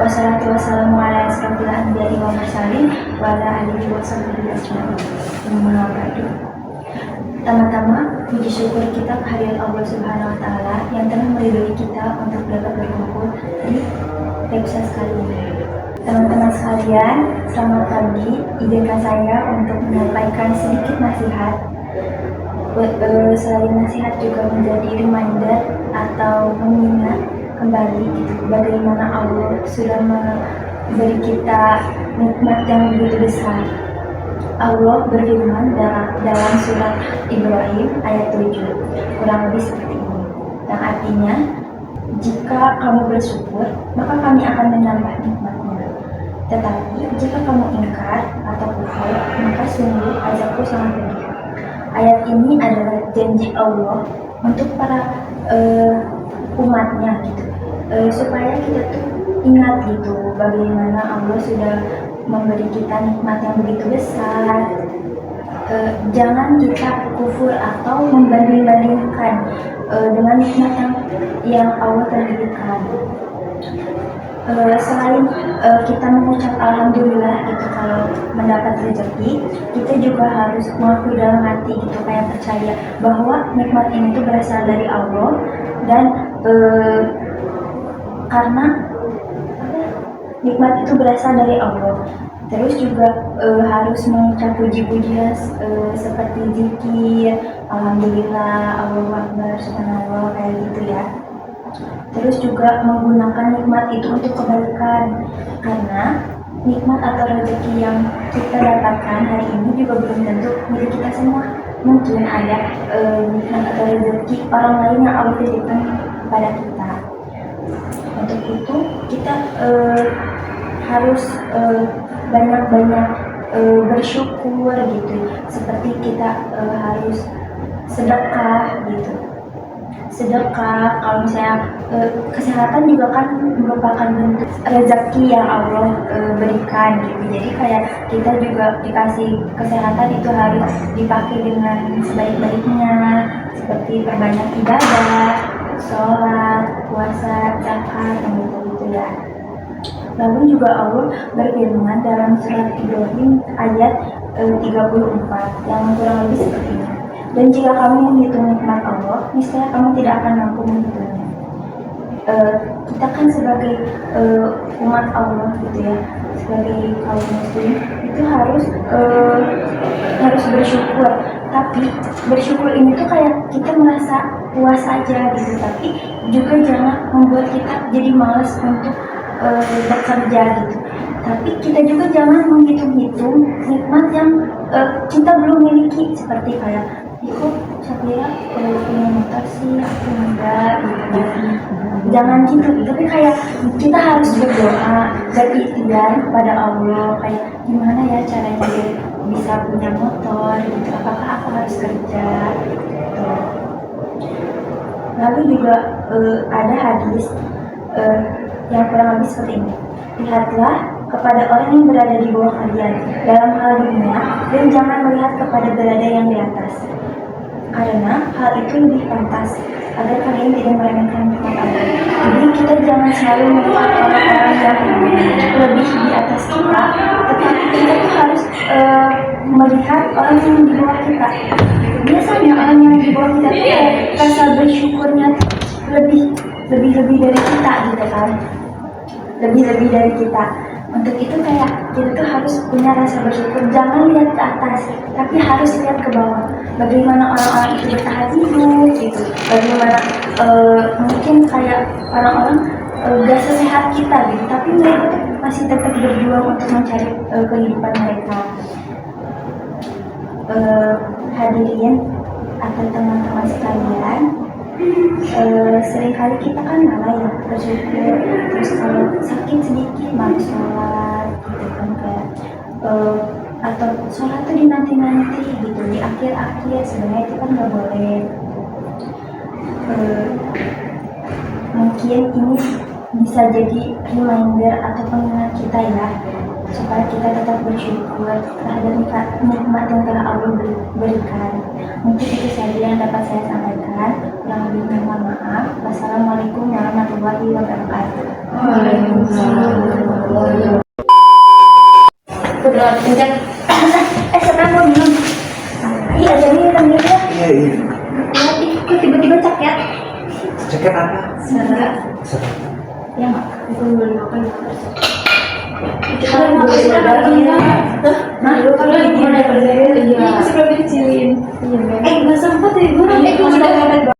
Wassalatu wassalamu ala asrofil anbiya'i wal mursalin wa ala alihi wa sahbihi ajma'in. Amma ba'du. Pertama-tama, puji syukur kita kehadirat Allah Subhanahu wa Ta'ala yang telah meridhoi kita untuk dapat berkumpul di episode kali ini. Teman-teman sekalian, selamat pagi. Izinkan saya untuk menyampaikan sedikit nasihat. Selain nasihat juga menjadi reminder atau mengingat kembali bagaimana Allah sudah memberi kita nikmat yang begitu besar. Allah berfirman dalam surat Ibrahim ayat 7, kurang lebih seperti ini. Yang artinya, jika kamu bersyukur, maka kami akan menambah nikmatnya. Tetapi jika kamu ingkar atau kufur, maka sungguh azabku sangat pedih. Ayat ini adalah janji Allah untuk para umatnya gitu, supaya kita tuh ingat gitu bagaimana Allah sudah memberi kita nikmat yang begitu besar. Jangan kita kufur atau membanding-bandingkan dengan nikmat yang Allah telah berikan. Selain kita mengucap alhamdulillah gitu kalau mendapat rezeki, kita juga harus mengakui dalam hati gitu, kayak percaya bahwa nikmat ini tuh berasal dari Allah dan karena nikmat itu berasal dari Allah. Terus juga harus mengucap puji-pujian seperti zikir, alhamdulillah, Allahu Akbar, subhanallah, kayak gitu ya. Terus juga menggunakan nikmat itu untuk kebaikan, karena nikmat atau rezeki yang kita dapatkan hari ini juga belum tentu milik kita semua. Mungkin ada nikmat atau rezeki orang lain yang Allah titipkan kepada kita. Untuk itu kita harus banyak-banyak bersyukur gitu, seperti kita harus sedekah gitu. Sedekah, kalau misalnya kesehatan juga kan merupakan bentuk rezeki yang Allah berikan gitu. Jadi kayak kita juga dikasih kesehatan itu harus dipakai dengan sebaik-baiknya, seperti perbanyak ibadah, sholat, puasa, zakat, dan gitu ya. Lalu juga Allah berfirman dalam surat Ibrahim ayat 34 yang kurang lebih seperti ini. Dan jika kamu menghitung nikmat Allah, niscaya kamu tidak akan mampu menghitungnya. Kita kan sebagai umat Allah gitu ya, sebagai kaum muslim itu harus bersyukur. Tapi bersyukur ini tuh kayak kita merasa puas aja gitu, tapi juga jangan membuat kita jadi malas untuk bekerja gitu. Tapi kita juga jangan menghitung-hitung nikmat yang kita belum miliki, seperti kayak ikut Safira punya motor sih, aku enggak gitu. Jangan gitu, tapi kayak kita harus berdoa, berikhtiar kepada Allah, kayak gimana ya caranya dia bisa punya motor gitu, apakah aku harus kerja gitu. Lalu juga ada hadis yang kurang lebih seperti ini. Lihatlah kepada orang yang berada di bawah kalian dalam hal dunia, dan jangan melihat kepada berada yang di atas, karena hal itu lebih pantas agar kalian tidak meremehkan nikmat Allah. Jadi kita jangan selalu melihat orang-orang yang lebih di atas kita, tetapi kita tuh harus melihat orang yang di bawah kita. Biasanya orang yang di bawah kita tuh rasa bersyukurnya lebih dari kita gitu kan, lebih dari kita. Untuk itu kayak kita tuh harus punya rasa bersyukur, jangan lihat ke atas, tapi harus lihat ke bawah. Bagaimana orang-orang itu bertahan hidup gitu, bagaimana mungkin kayak orang-orang gak sesehat kita gitu, tapi mereka tuh masih tetap berjuang untuk mencari kehidupan mereka. Hadirin atau teman-teman sekalian, seringkali kita kan malah ya bersyukur, terus kalau sakit sedikit malah sholat gitu kan, kayak atau sholat tuh dinanti-nanti gitu, di akhir-akhir, sebenarnya itu kan nggak boleh. Mungkin ini bisa jadi reminder atau pengingat kita ya, supaya kita tetap bersyukur terhadap nikmat yang telah Allah berikan. Mungkin itu saja yang dapat saya sampaikan. Kurang lebihnya mohon maaf. Wassalamualaikum warahmatullahi wabarakatuh. Waalaikumsalam. Berat, kencang. Sekarang mau minum. Iya, jadi minum ya. Iya. Kok tiba-tiba cakep? Ceket apa? Serat. Serat. Ya mak. Itu belum makan. Kita mau berdarahnya. Nah, lu kalau gimana kerjanya? Iya. Sebelum dikecilin. Iya. Nggak sempat ya gue. Kamu udah